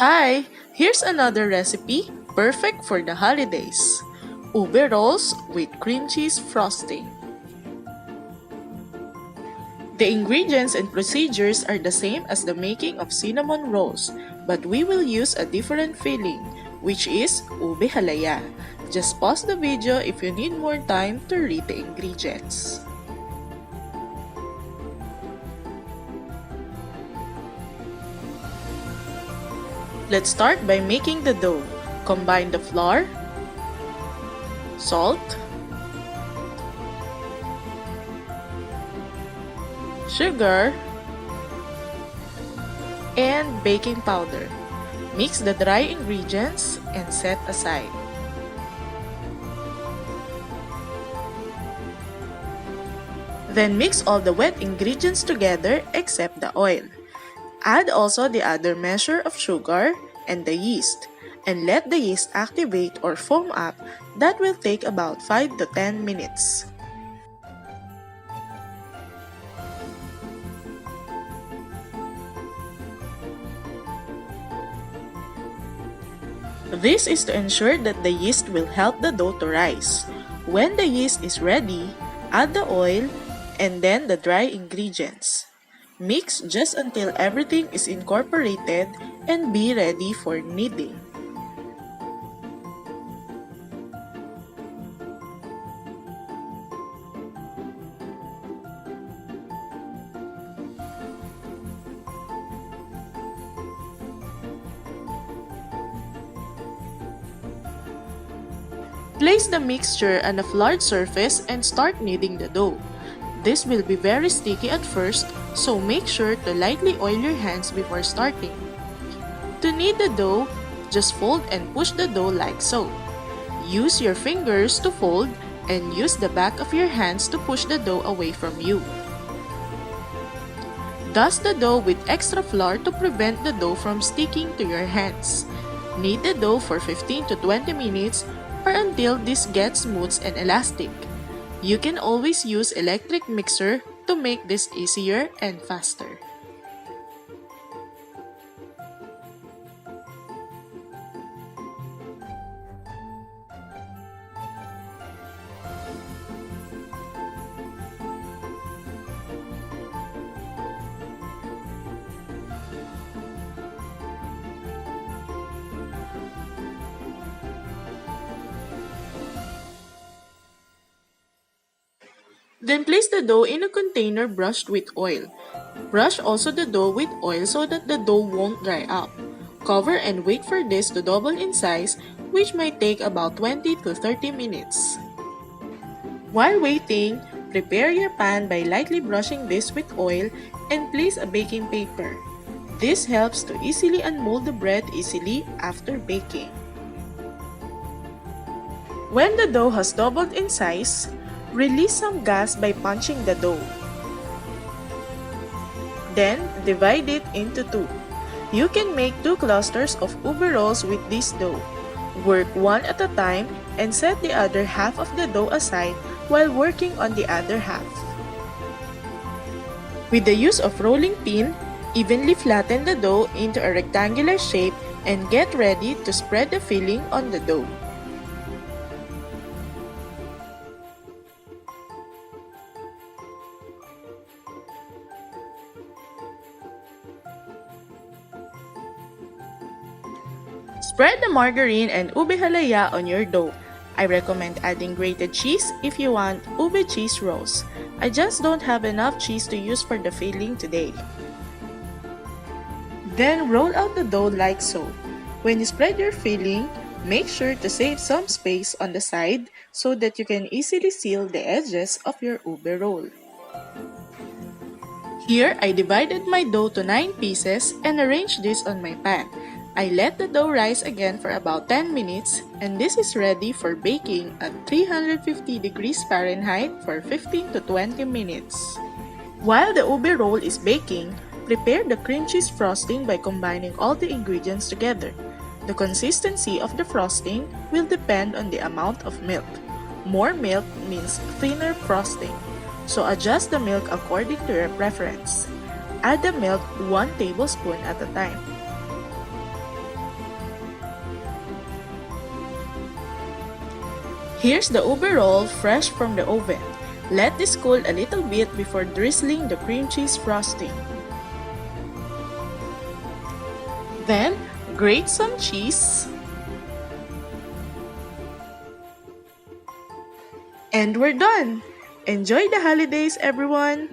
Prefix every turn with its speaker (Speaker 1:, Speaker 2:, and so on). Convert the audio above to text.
Speaker 1: Hi! Here's another recipe perfect for the holidays. Ube rolls with cream cheese frosting. The ingredients and procedures are the same as the making of cinnamon rolls, but we will use a different filling, which is ube halaya. Just pause the video if you need more time to read the ingredients. Let's start by making the dough. Combine the flour, salt, sugar, and baking powder. Mix the dry ingredients and set aside. Then mix all the wet ingredients together except the oil. Add also the other measure of sugar and the yeast, and let the yeast activate or foam up. That will take about 5 to 10 minutes. This is to ensure that the yeast will help the dough to rise. When the yeast is ready, add the oil and then the dry ingredients. Mix just until everything is incorporated and be ready for kneading. Place the mixture on a floured surface and start kneading the dough. This will be very sticky at first, so make sure to lightly oil your hands before starting. To knead the dough, just fold and push the dough like so. Use your fingers to fold and use the back of your hands to push the dough away from you. Dust the dough with extra flour to prevent the dough from sticking to your hands. Knead the dough for 15 to 20 minutes or until this gets smooth and elastic. You can always use electric mixer to make this easier and faster. Then place the dough in a container brushed with oil. Brush also the dough with oil so that the dough won't dry up. Cover and wait for this to double in size, which might take about 20 to 30 minutes. While waiting, prepare your pan by lightly brushing this with oil and place a baking paper. This helps to easily unmold the bread easily after baking. When the dough has doubled in size, release some gas by punching the dough. Then, divide it into two. You can make 2 clusters of ube rolls with this dough. Work one at a time and set the other half of the dough aside while working on the other half. With the use of rolling pin, evenly flatten the dough into a rectangular shape and get ready to spread the filling on the dough. Spread the margarine and ube halaya on your dough. I recommend adding grated cheese if you want ube cheese rolls. I just don't have enough cheese to use for the filling today. Then roll out the dough like so. When you spread your filling, make sure to save some space on the side so that you can easily seal the edges of your ube roll. Here, I divided my dough to 9 pieces and arranged this on my pan. I let the dough rise again for about 10 minutes and this is ready for baking at 350 degrees Fahrenheit for 15 to 20 minutes. While the ube roll is baking, prepare the cream cheese frosting by combining all the ingredients together. The consistency of the frosting will depend on the amount of milk. More milk means thinner frosting, so adjust the milk according to your preference. Add the milk 1 tablespoon at a time. Here's the overall fresh from the oven. Let this cool a little bit before drizzling the cream cheese frosting. Then, grate some cheese. And we're done! Enjoy the holidays, everyone!